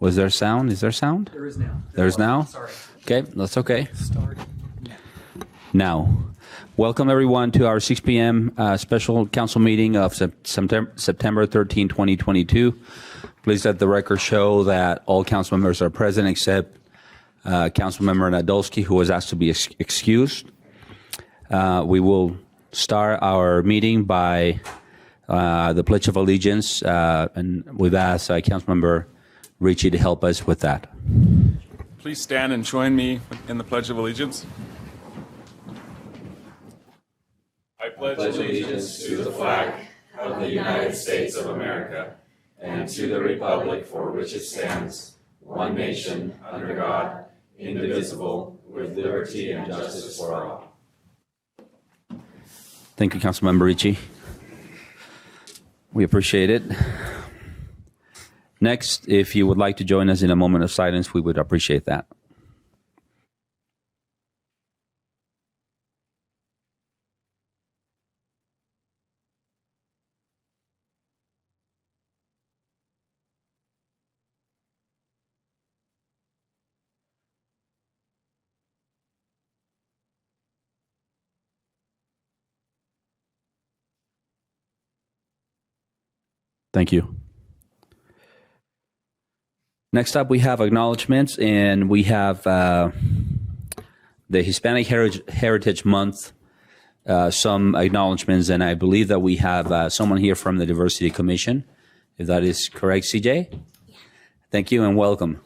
Was there sound? Is there sound? There is now. There's now? Sorry. Okay, that's okay. Start. Now, welcome everyone to our 6 p.m. Special council meeting of September 13, 2022. Please let the record show that all council members are present except Councilmember Nadolski, who was asked to be excused. We will start our meeting by the Pledge of Allegiance, and we've asked Councilmember Ricci to help us with that. Please stand and join me in the Pledge of Allegiance. I pledge allegiance to the flag of the United States of America and to the republic for which it stands, one nation, under God, indivisible, with liberty and justice for all. Thank you, Councilmember Ricci. We appreciate it. Next, if you would like to join us in a moment of silence, we would appreciate that. Thank you. Next up, we have acknowledgments, and we have the Hispanic Heritage Month, some acknowledgments, and I believe that we have someone here from the Diversity Commission, if that is correct, CJ? Thank you and welcome.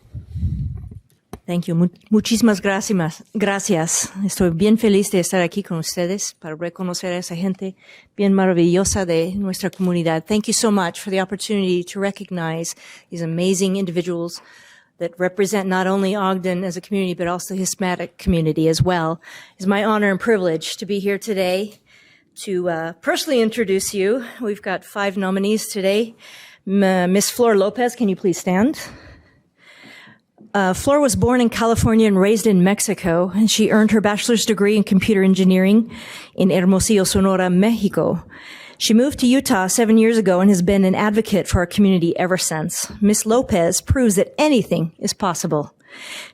Thank you. Muchísimas gracias. Estoy bien feliz de estar aquí con ustedes para reconocer a esa gente bien maravillosa de nuestra comunidad. Thank you so much for the opportunity to recognize these amazing individuals that represent not only Ogden as a community, but also the Hispanic community as well. It's my honor and privilege to be here today to personally introduce you. We've got 5 nominees today. Miss Flor Lopez, can you please stand? Flor was born in California and raised in Mexico, and she earned her bachelor's degree in computer engineering in Hermosillo, Sonora, Mexico. She moved to Utah 7 years ago and has been an advocate for our community ever since. Miss Lopez proves that anything is possible.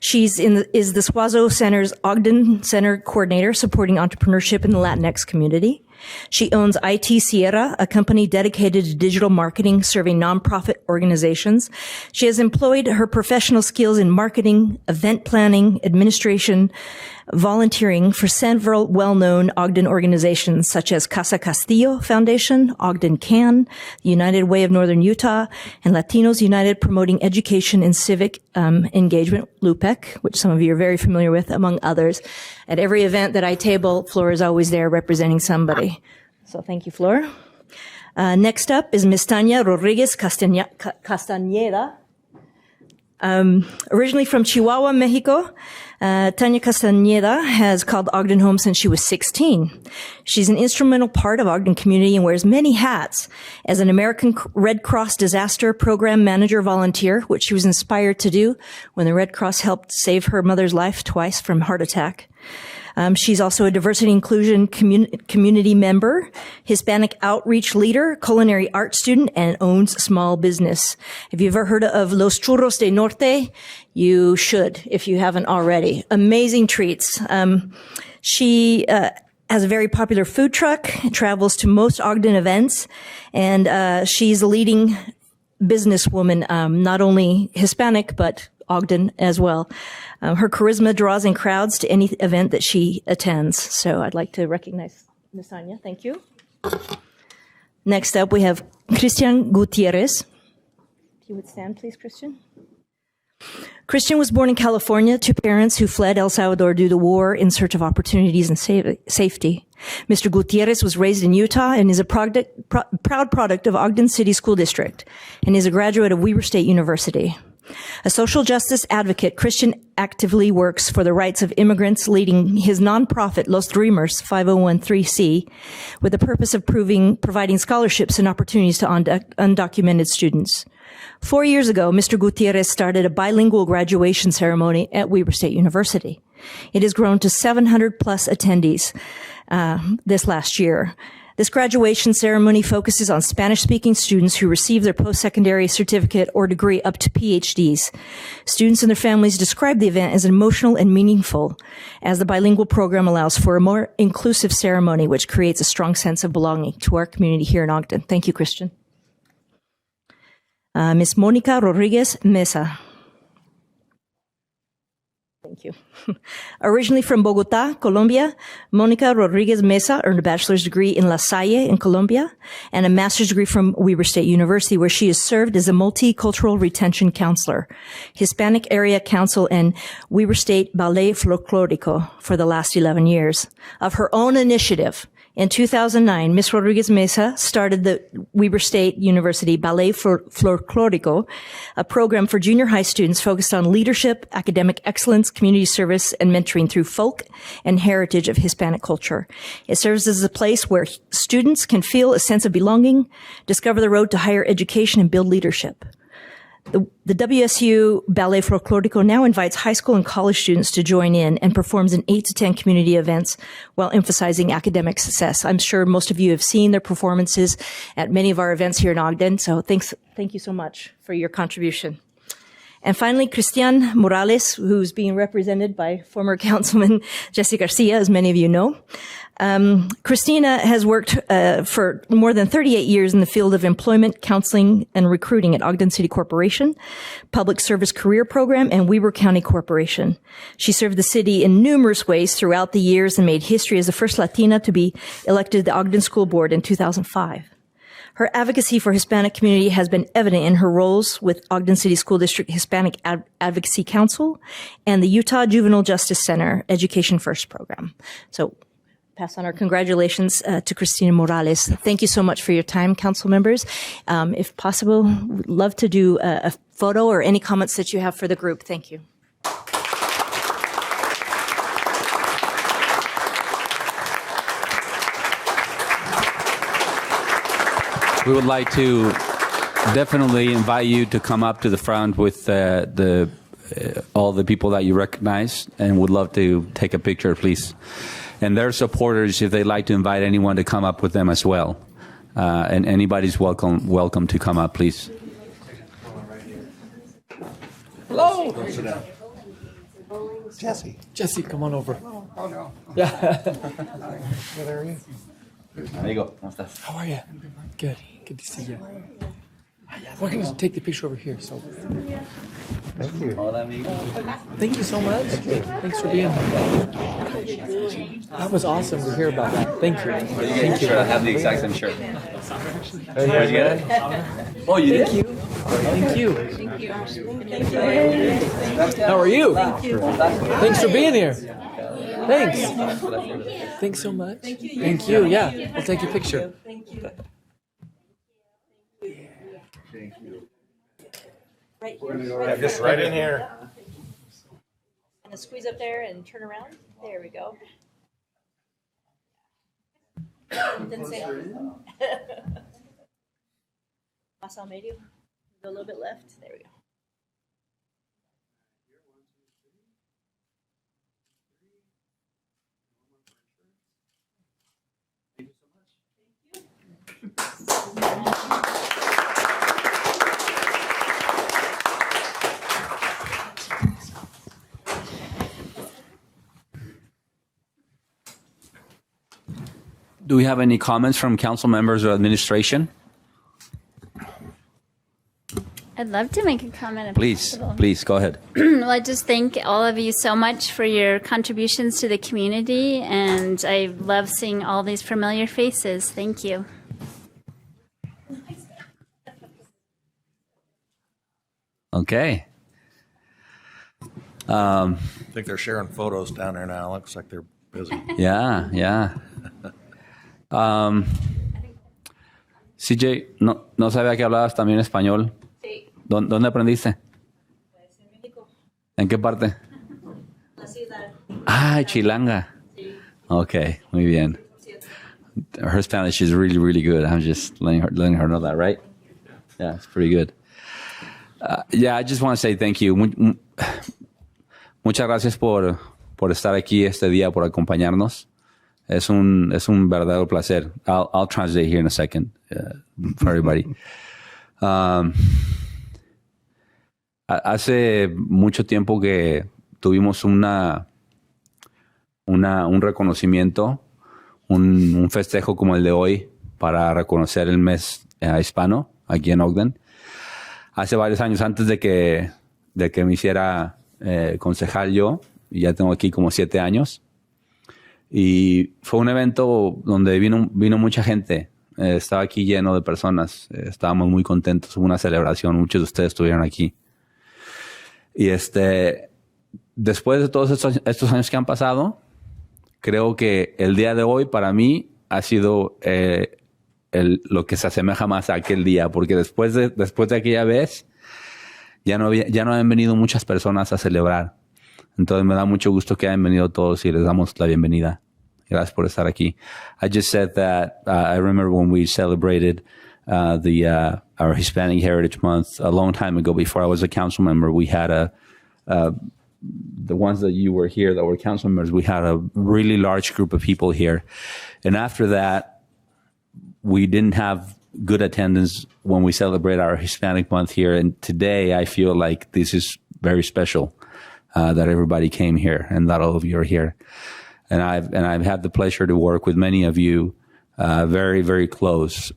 Is the Suazo Center's Ogden Center coordinator supporting entrepreneurship in the Latinx community. She owns IT Sierra, a company dedicated to digital marketing serving nonprofit organizations. She has employed her professional skills in marketing, event planning, administration, volunteering for several well-known Ogden organizations such as Casa Castillo Foundation, Ogden Can, the United Way of Northern Utah, and Latinos United Promoting Education and Civic Engagement, LUPEC, which some of you are very familiar with, among others. At every event that I table, Flor is always there representing somebody. So thank you, Flor. Next up is Ms. Tanya Rodriguez Castañeda. Originally from Chihuahua, Mexico, Tanya Castañeda has called Ogden home since she was 16. She's an instrumental part of Ogden community and wears many hats as an American Red Cross disaster program manager volunteer, which she was inspired to do when the Red Cross helped save her mother's life twice from heart attack. She's also a diversity inclusion community member, Hispanic outreach leader, culinary art student, and owns small business. Have you ever heard of Los Churros de Norte? You should, if you haven't already. Amazing treats. She has a very popular food truck, travels to most Ogden events, and she's a leading businesswoman, not only Hispanic, but Ogden as well. Her charisma draws in crowds to any event that she attends. So I'd like to recognize Ms. Anya. Thank you. Next up, we have Christian Gutierrez. If you would stand, please, Christian. Christian was born in California to parents who fled El Salvador due to war in search of opportunities and safety. Mr. Gutierrez was raised in Utah and is a proud product of Ogden City School District and is a graduate of Weber State University. A social justice advocate, Christian actively works for the rights of immigrants, leading his nonprofit Los Dreamers 5013C with the purpose of providing scholarships and opportunities to undocumented students. 4 years ago, Mr. Gutierrez started a bilingual graduation ceremony at Weber State University. It has grown to 700 plus attendees this last year. This graduation ceremony focuses on Spanish-speaking students who receive their post-secondary certificate or degree up to PhDs. Students and their families describe the event as emotional and meaningful, as the bilingual program allows for a more inclusive ceremony, which creates a strong sense of belonging to our community here in Ogden. Thank you, Christian. Ms. Monica Rodriguez Mesa. Thank you. Originally from Bogota, Colombia, Monica Rodriguez Mesa earned a bachelor's degree in La Salle in Colombia and a master's degree from Weber State University, where she has served as a multicultural retention counselor, Hispanic Area Council, and Weber State Ballet Folklorico for the last 11 years. Of her own initiative, in 2009, Ms. Rodriguez Mesa started the Weber State University Ballet Folklorico, a program for junior high students focused on leadership, academic excellence, community service, and mentoring through folk and heritage of Hispanic culture. It serves as a place where students can feel a sense of belonging, discover the road to higher education, and build leadership. The WSU Ballet Folklorico now invites high school and college students to join in and performs in 8 to 10 community events while emphasizing academic success. I'm sure most of you have seen their performances at many of our events here in Ogden, so thank you so much for your contribution. And finally, Christian Morales, who's being represented by former Councilman Jesse Garcia, as many of you know. Christina has worked for more than 38 years in the field of employment, counseling, and recruiting at Ogden City Corporation, Public Service Career Program, and Weber County Corporation. She served the city in numerous ways throughout the years and made history as the first Latina to be elected to the Ogden School Board in 2005. Her advocacy for Hispanic community has been evident in her roles with Ogden City School District Hispanic Advocacy Council and the Utah Juvenile Justice Center Education First program. So pass on our congratulations to Cristina Morales. Thank you so much for your time, council members. If possible, we'd love to do a photo or any comments that you have for the group. Thank you. We would like to definitely invite you to come up to the front with all the people that you recognize, and would love to take a picture, please. And their supporters, if they'd like to invite anyone to come up with them as well. And anybody's welcome to come up, please. Hello. Jesse, come on over. Oh, no. Yeah. Good, how are you? Amigo, ¿cómo estás? How are you? Good. Good to see you. We're going to take the picture over here. So, Thank you. Hola, amigo. thank you so much. Thanks for being here. That was awesome to hear about that. Thank you. Thank you. I have the exact same shirt. Where'd Where'd you get it? Oh, you did? Thank you. Thank you. How are you? Thanks for being here. Thanks. Thanks so much. Thank you. Yeah, I'll take your picture. Right here. Yeah, just right in here. And squeeze up there and turn around. There we go. Didn't say. Más al medio. Go a little bit left. There we go. Do we have any comments from council members or administration? I'd love to make a comment. If Please, possible. please, go ahead. Well, I just thank all of you so much for your contributions to the community, and I love seeing all these familiar faces. Thank you. Okay. I think they're sharing photos down there now. Looks like they're busy. Yeah, yeah. CJ, no sabía que hablabas también español. Sí. ¿Dónde aprendiste? Pues en México. ¿En qué parte? La ciudad. Ah, Chilanga. Sí. Okay, muy bien. Her Spanish is really, really good. I'm just letting her know that, right? Yeah, it's pretty good. Yeah, I just want to say thank you. Muchas gracias por estar aquí este día, por acompañarnos. Es un verdadero placer. I'll translate here in a second for everybody. Hace mucho tiempo que tuvimos un reconocimiento, un festejo como el de hoy para reconocer el mes hispano aquí en Ogden. Hace varios años antes de que me hiciera concejal yo, y ya tengo aquí como 7 años. Y fue un evento donde vino mucha gente. Estaba aquí lleno de personas. Estábamos muy contentos. Hubo una celebración. Muchos de ustedes estuvieron aquí. Y después de todos estos años que han pasado, creo que el día de hoy para mí ha sido lo que se asemeja más a aquel día, porque después de aquella vez ya no habían venido muchas personas a celebrar. Entonces me da mucho gusto que hayan venido todos y les damos la bienvenida. Gracias por estar aquí. I just said that I remember when we celebrated our Hispanic Heritage Month a long time ago. Before I was a council member, we had the ones that you were here that were council members, we had a really large group of people here. And after that, we didn't have good attendance when we celebrate our Hispanic Month here. And today I feel like this is very special that everybody came here and that all of you are here. And I've had the pleasure to work with many of you very, very close.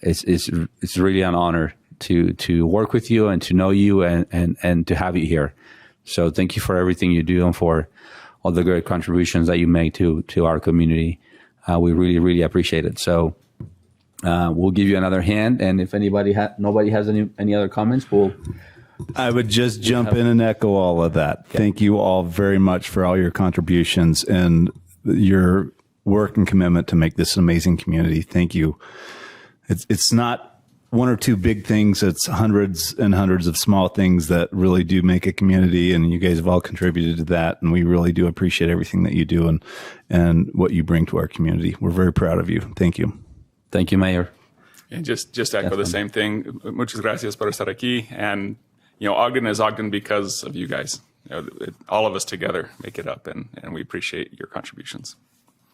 It's really an honor to work with you and to know you and to have you here. So thank you for everything you do and for all the great contributions that you make to our community. We really, really appreciate it. So we'll give you another hand. And if nobody has any other comments, I would just jump in and echo all of that. Okay. Thank you all very much for all your contributions and your work and commitment to make this an amazing community. Thank you. It's not one or two big things. It's hundreds and hundreds of small things that really do make a community, and you guys have all contributed to that. And we really do appreciate everything that you do and what you bring to our community. We're very proud of you. Thank you. Thank you, Mayor. And just echo the same thing. Muchas gracias por estar aquí. And, Ogden is Ogden because of you guys. All of us together make it up, and we appreciate your contributions.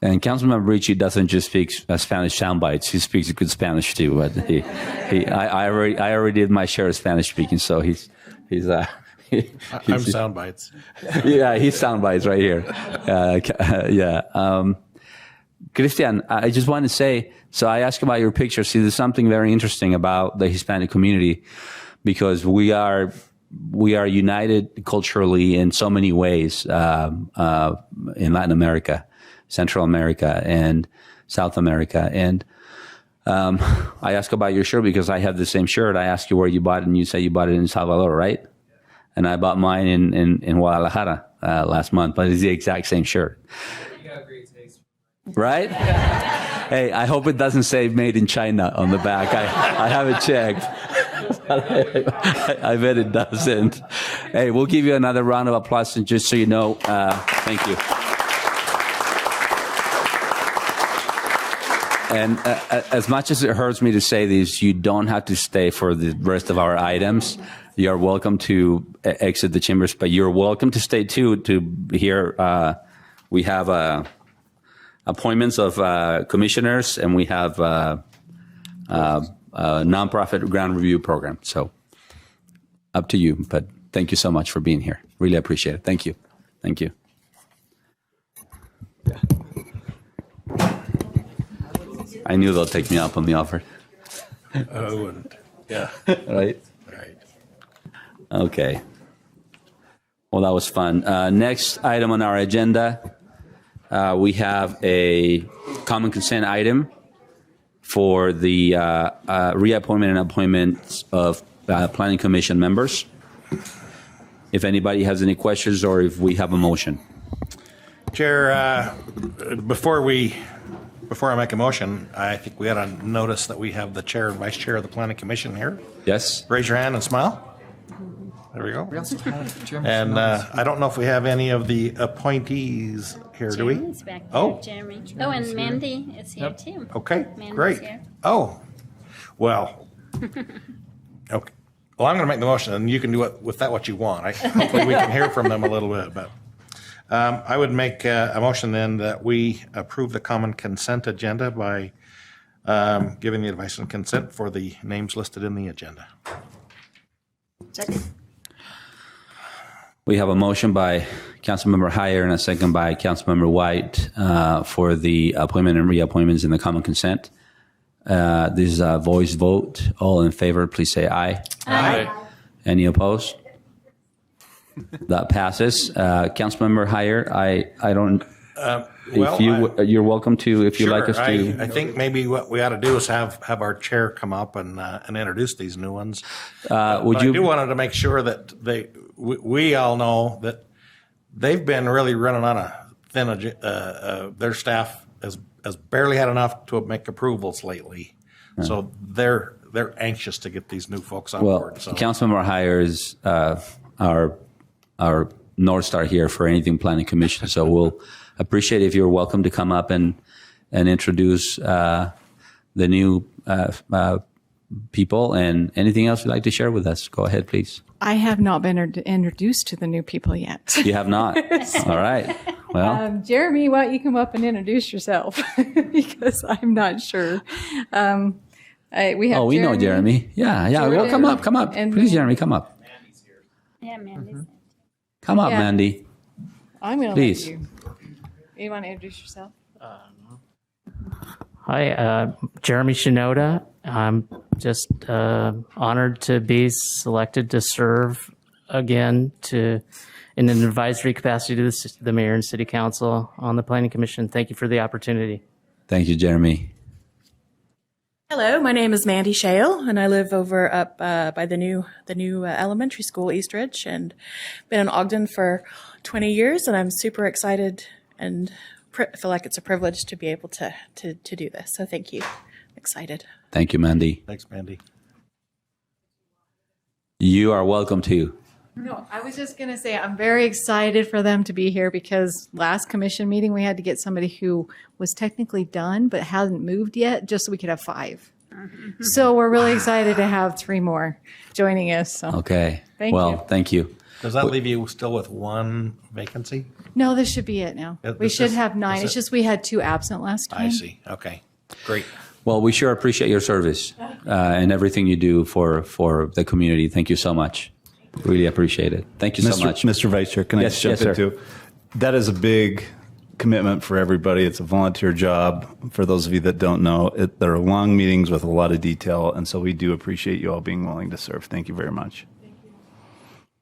And Councilmember Ricci doesn't just speak Spanish sound bites; he speaks good Spanish too. But I already did my share of Spanish speaking, so he's I'm sound bites. Yeah, he's sound bites right here. Christian, I just want to say, so I asked about your picture. See, there's something very interesting about the Hispanic community, because we are united culturally in so many ways in Latin America, Central America, and South America. And I asked about your shirt because I have the same shirt. I asked you where you bought it, and you said you bought it in Salvador, right? And I bought mine in Guadalajara last month, but it's the exact same shirt. You got a great taste. Right? Hey, I hope it doesn't say made in China on the back. I haven't checked. I bet it doesn't. Hey, we'll give you another round of applause, and just so you know, thank you. And as much as it hurts me to say this, you don't have to stay for the rest of our items. You're welcome to exit the chambers, but you're welcome to stay too to hear. We have appointments of commissioners, and we have nonprofit ground review program. So up to you, but thank you so much for being here. Really appreciate it. Thank you. Thank you. Yeah. I knew they'll take me up on the offer. I wouldn't. Yeah. Right? Right. Okay. Well, that was fun. Next item on our agenda, we have a common consent item for the reappointment and appointment of Planning Commission members. If anybody has any questions or if we have a motion. Chair, before I make a motion, I think we ought to notice that we have the chair and vice chair of the Planning Commission here. Yes? Raise your hand and smile. There we go. And I don't know if we have any of the appointees here, do we? Jeremy's back there. Oh. Jeremy. Oh, and Mandy is here too. Okay, Mandy's great. here. Oh, well, okay. Well, I'm going to make the motion, and you can do it with that what you want. Hopefully we can hear from them a little bit. But I would make a motion then that we approve the common consent agenda by giving the advice and consent for the names listed in the agenda. Second. We have a motion by Councilmember Heyer and a second by Councilmember White for the appointment and reappointments in the common consent. This is a voice vote. All in favor, please say aye. Aye. Any opposed? That passes. Councilmember Heyer, I don't. You're welcome to if you'd like us to. I think maybe what we ought to do is have our chair come up and introduce these new ones. I do wanted to make sure that we all know that they've been really running on a thin. Their staff has barely had enough to make approvals lately, so they're anxious to get these new folks on board. So. Councilmember Heyer is our North Star here for anything Planning Commission. So we'll appreciate if you're welcome to come up and introduce the new people, and anything else you'd like to share with us. Go ahead, please. I have not been introduced to the new people yet. You have not? All right. Well, Jeremy, why don't you come up and introduce yourself? Because I'm not sure. We have. oh, we know Jeremy. Yeah. Well, come up. and- Please, Jeremy, come up. Yeah, Mandy's there. Come up, Yeah. Mandy. I'm going to Please. let you. You want to introduce yourself? Hi, Jeremy Shinoda. I'm just honored to be selected to serve again in an advisory capacity to the mayor and city council on the planning commission. Thank you for the opportunity. Thank you, Jeremy. Hello, my name is Mandy Shale, and I live over up by the new elementary school, Eastridge, and been in Ogden for 20 years, and I'm super excited and feel like it's a privilege to be able to do this. So thank you. I'm excited. Thank you, Mandy. Thanks, Mandy. You are welcome to. No, I was just going to say I'm very excited for them to be here because last commission meeting we had to get somebody who was technically done but hasn't moved yet just so we could have 5. So we're really excited to have 3 more joining us. So. Okay. Thank well, you. thank you. Does that leave you still with one vacancy? No, this should be it now. We This should is- have 9. is It's it- just we had 2 absent last time. I see. Okay, great. Well, we sure appreciate your service and everything you do for the community. Thank you so much. Really appreciate it. Thank you so much. Mr. Vice Chair, can I Yes, just jump yes, sir. into? That is a big commitment for everybody. It's a volunteer job. For those of you that don't know, there are long meetings with a lot of detail, and so we do appreciate you all being willing to serve. Thank you very much.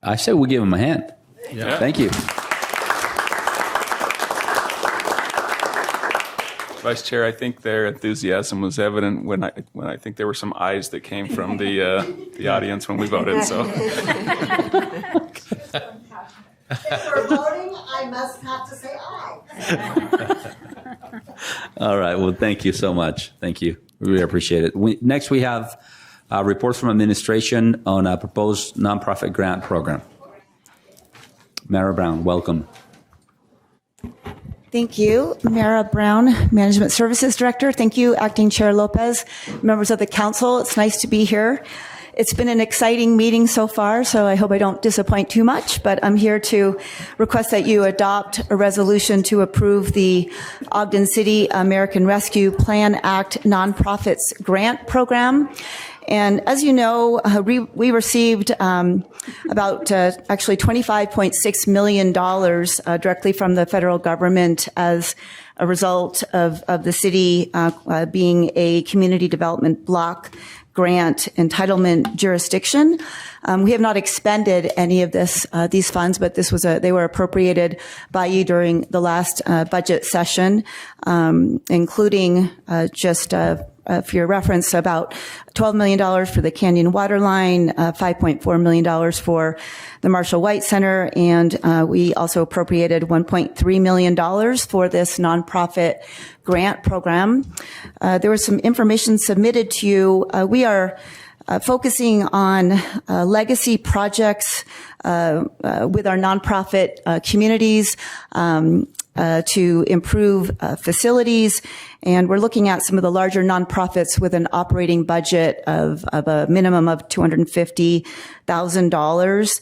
I said we give him a hand. Yeah. Thank you. Vice Chair, I think their enthusiasm was evident when I think there were some ayes that came from the audience when we voted. So If we're voting, I must have to say aye. All right. Well, thank you so much. Thank you. We really appreciate it. Next, we have reports from administration on a proposed nonprofit grant program. Mara Brown, welcome. Thank you, Mara Brown, Management Services Director. Thank you, Acting Chair Lopez, members of the council. It's nice to be here. It's been an exciting meeting so far, so I hope I don't disappoint too much, but I'm here to request that you adopt a resolution to approve the Ogden City American Rescue Plan Act Nonprofits Grant Program. And as you know, we received about actually $25.6 million directly from the federal government as a result of the city being a community development block grant entitlement jurisdiction. We have not expended any of these funds, but they were appropriated by you during the last budget session, including just for your reference, about $12 million for the Canyon Water Line, $5.4 million for the Marshall White Center, and we also appropriated $1.3 million for this nonprofit grant program. There was some information submitted to you. We are focusing on legacy projects with our nonprofit communities to improve facilities. And we're looking at some of the larger nonprofits with an operating budget of a minimum of $250,000.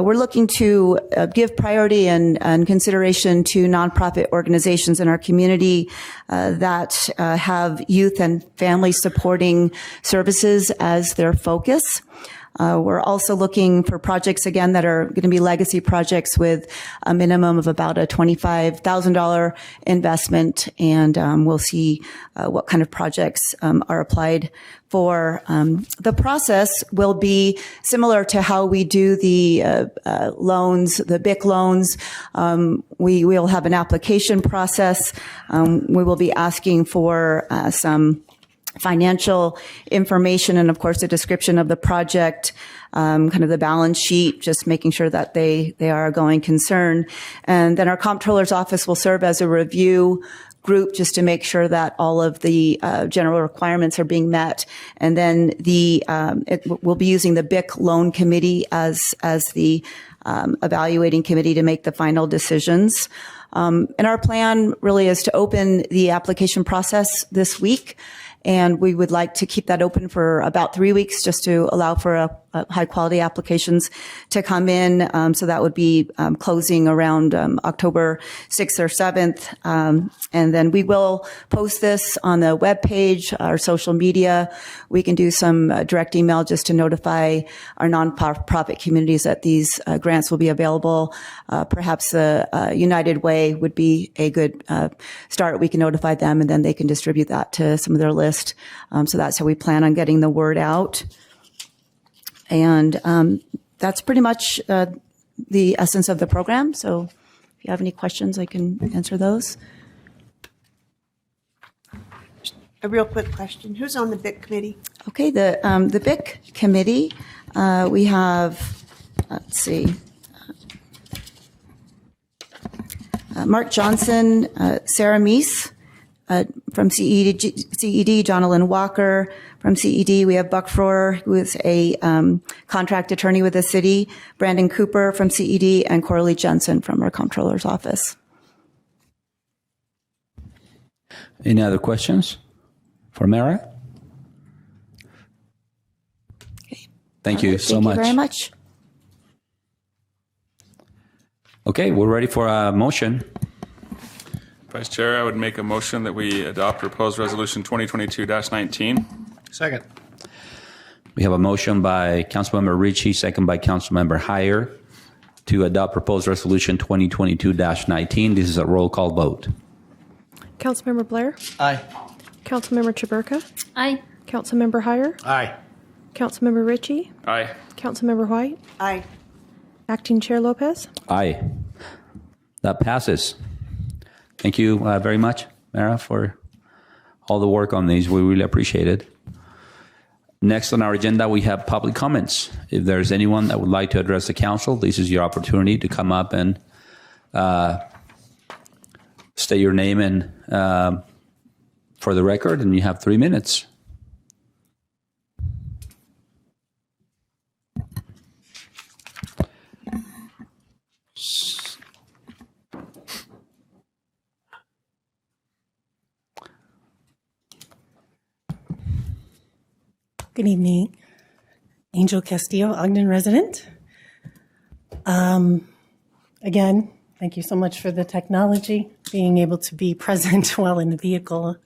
we're looking to give priority and consideration to nonprofit organizations in our community that have youth and family supporting services as their focus. We're also looking for projects, again, that are going to be legacy projects with a minimum of about a $25,000 investment, and we'll see what kind of projects are applied for. The process will be similar to how we do the loans, the BIC loans. We will have an application process. We will be asking for some financial information and, of course, a description of the project, kind of the balance sheet, just making sure that they are a going concern. And then our comptroller's office will serve as a review group just to make sure that all of the general requirements are being met. And then we'll be using the BIC loan committee as the evaluating committee to make the final decisions. And our plan really is to open the application process this week. And we would like to keep that open for about 3 weeks just to allow for high quality applications to come in. So that would be closing around October 6th or 7th. And then we will post this on the webpage, our social media. We can do some direct email just to notify our nonprofit communities that these grants will be available. Perhaps the United Way would be a good start. We can notify them and then they can distribute that to some of their list. So that's how we plan on getting the word out. And that's pretty much the essence of the program. So if you have any questions, I can answer those. A real quick question. Who's on the BIC committee? Okay, the BIC committee, we have, let's see, Mark Johnson, Sarah Meese, from CED, Jonathan Walker. From CED, we have Buck Froer, who is a contract attorney with the city, Brandon Cooper from CED, and Coralie Jensen from our comptroller's office. Any other questions for Mara? Okay. Thank you so much. Thank you very much. Okay, we're ready for a motion. Vice Chair, I would make a motion that we adopt proposed resolution 2022-19. Second. We have a motion by Councilmember Ritchie, second by Councilmember Heyer, to adopt proposed resolution 2022-19. This is a roll call vote. Councilmember Blair? Aye. Councilmember Chaburka? Aye. Councilmember Heyer? Aye. Councilmember Ritchie? Aye. Councilmember White? Aye. Acting Chair Lopez? Aye. That passes. Thank you very much, Mara, for all the work on these. We really appreciate it. Next on our agenda, we have public comments. If there's anyone that would like to address the council, this is your opportunity to come up and state your name and for the record, and you have 3 minutes. Good evening. Angel Castillo, Ogden resident. Again, thank you so much for the technology. Being able to be present while in the vehicle,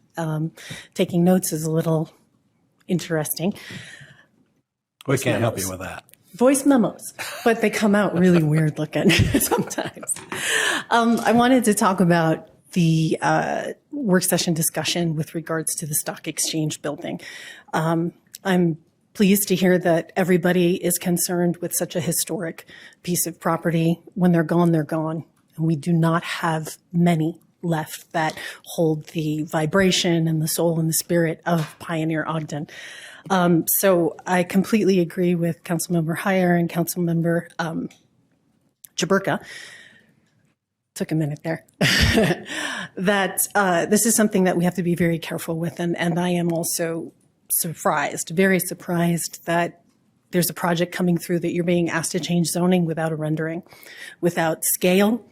taking notes is a little interesting. We can't help you with that. Voice memos, but they come out really weird looking sometimes. I wanted to talk about the work session discussion with regards to the stock exchange building. I'm pleased to hear that everybody is concerned with such a historic piece of property. When they're gone, they're gone. And we do not have many left that hold the vibration and the soul and the spirit of Pioneer Ogden. So I completely agree with Councilmember Heyer and Councilmember Chaburka. Took a minute there. That this is something that we have to be very careful with. And I am also very surprised that there's a project coming through that you're being asked to change zoning without a rendering, without scale.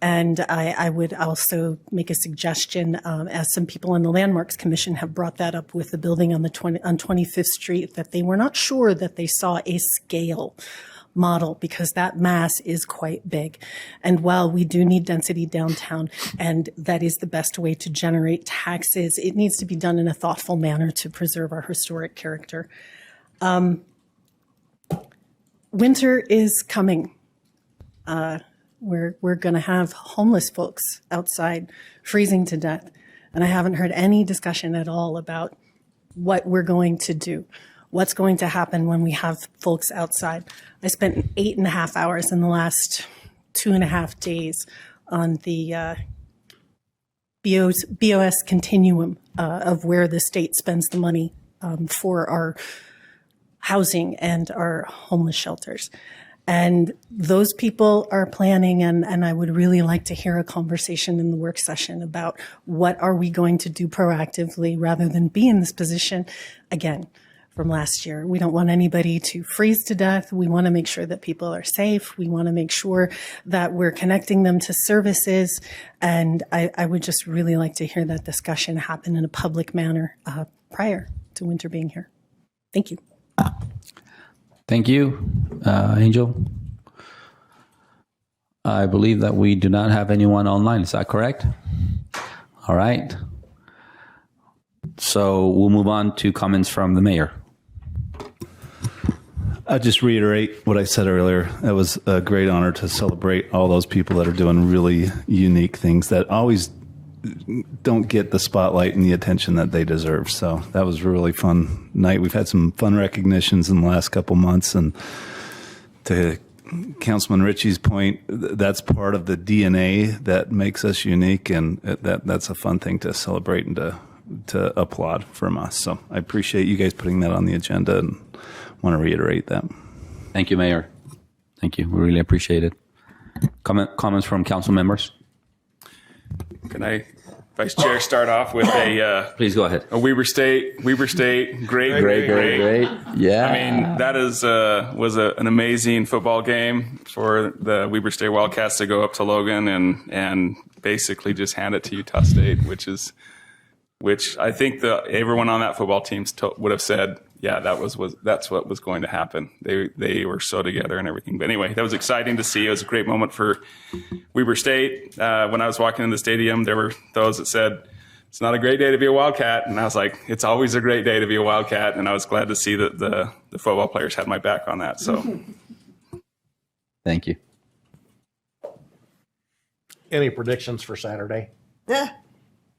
And I would also make a suggestion, as some people in the Landmarks Commission have brought that up with the building on 25th Street, that they were not sure that they saw a scale model, because that mass is quite big. And while we do need density downtown, and that is the best way to generate taxes, it needs to be done in a thoughtful manner to preserve our historic character. Winter is coming. We're going to have homeless folks outside freezing to death. And I haven't heard any discussion at all about what we're going to do, what's going to happen when we have folks outside. I spent 8.5 hours in the last 2.5 days on the BOS continuum of where the state spends the money for our housing and our homeless shelters. And those people are planning, and I would really like to hear a conversation in the work session about what are we going to do proactively rather than be in this position again from last year. We don't want anybody to freeze to death. We want to make sure that people are safe. We want to make sure that we're connecting them to services. And I would just really like to hear that discussion happen in a public manner prior to winter being here. Thank you. Thank you, Angel. I believe that we do not have anyone online. Is that correct? All right. So we'll move on to comments from the mayor. I'll just reiterate what I said earlier. It was a great honor to celebrate all those people that are doing really unique things that always don't get the spotlight and the attention that they deserve. So that was a really fun night. We've had some fun recognitions in the last couple months, and to Councilman Ritchie's point, that's part of the DNA that makes us unique, and that's a fun thing to celebrate and to applaud from us. So I appreciate you guys putting that on the agenda and want to reiterate that. Thank you, Mayor. Thank you. We really appreciate it. Comments from council members? Can I, Vice Chair, start off with a please go ahead. A Weber State, great. Yeah, I mean, that is was an amazing football game for the Weber State Wildcats to go up to Logan and basically just hand it to Utah State, which I think everyone on that football team would have said, yeah, that's what was going to happen. They were so together and everything. But anyway, that was exciting to see. It was a great moment for Weber State. When I was walking in the stadium, there were those that said, it's not a great day to be a Wildcat. And I was like, it's always a great day to be a Wildcat. And I was glad to see that the football players had my back on that. So thank you. Any predictions for Saturday?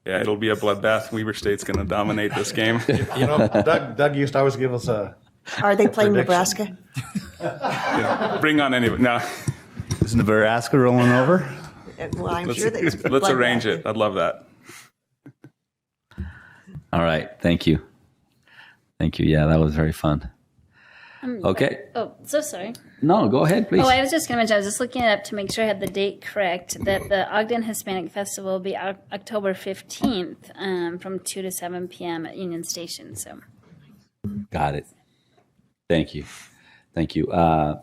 Yeah, it'll be a bloodbath. Weber State's going to dominate this game. You know, Doug used to always give us a. Are they playing prediction. Nebraska? Bring on anybody. No. Is Nebraska rolling over? Well, I'm sure that let's arrange it. I'd love that. All right. Thank you. Yeah, that was very fun. Okay. Oh, so sorry. No, go ahead, please. Oh, I was just going to mention, I was just looking it up to make sure I had the date correct, that the Ogden Hispanic Festival will be October 15th from 2 to 7 p.m. at Union Station. So, got it. Thank you.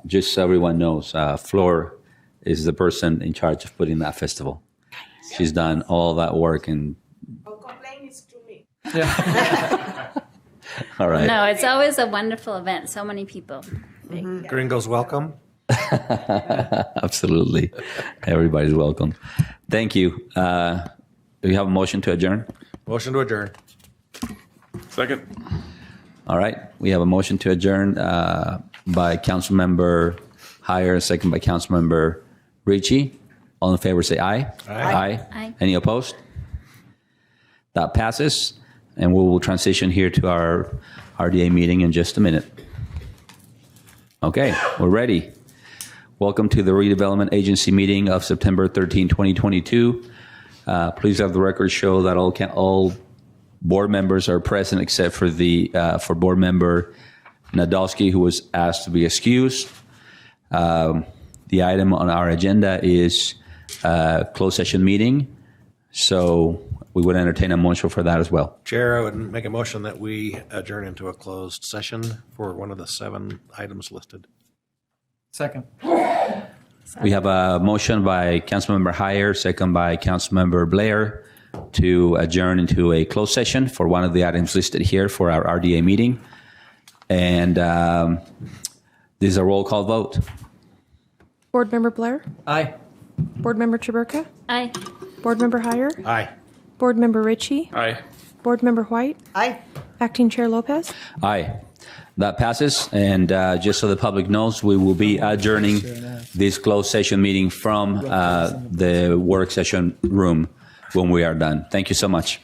Just so everyone knows, Flor is the person in charge of putting that festival. She's done all that work and. Complaint is to me. Yeah. All right. No, it's always a wonderful event. So many people. Mm-hmm. Gringos welcome. Absolutely. Everybody's welcome. Thank you. Do we have a motion to adjourn? Motion to adjourn. Second. All right. We have a motion to adjourn by Councilmember Heyer, second by Councilmember Ritchie. All in favor say aye. Aye. Any opposed? That passes. And we will transition here to our RDA meeting in just a minute. Okay, we're ready. Welcome to the Redevelopment Agency meeting of September 13, 2022. Please have the record show that all board members are present except for for board member Nadolski, who was asked to be excused. The item on our agenda is closed session meeting. So we would entertain a motion for that as well. Chair, I would make a motion that we adjourn into a closed session for one of the 7 items listed. Second. We have a motion by Councilmember Heyer, second by Councilmember Blair, to adjourn into a closed session for one of the items listed here for our RDA meeting. And This is a roll call vote. Board Member Blair? Aye. Board Member Chaburka? Aye. Board Member Heyer? Aye. Board Member Ritchie? Aye. Board Member White? Aye. Acting Chair Lopez? Aye. That passes. And just so the public knows, we will be adjourning this closed session meeting from the work session room when we are done. Thank you so much.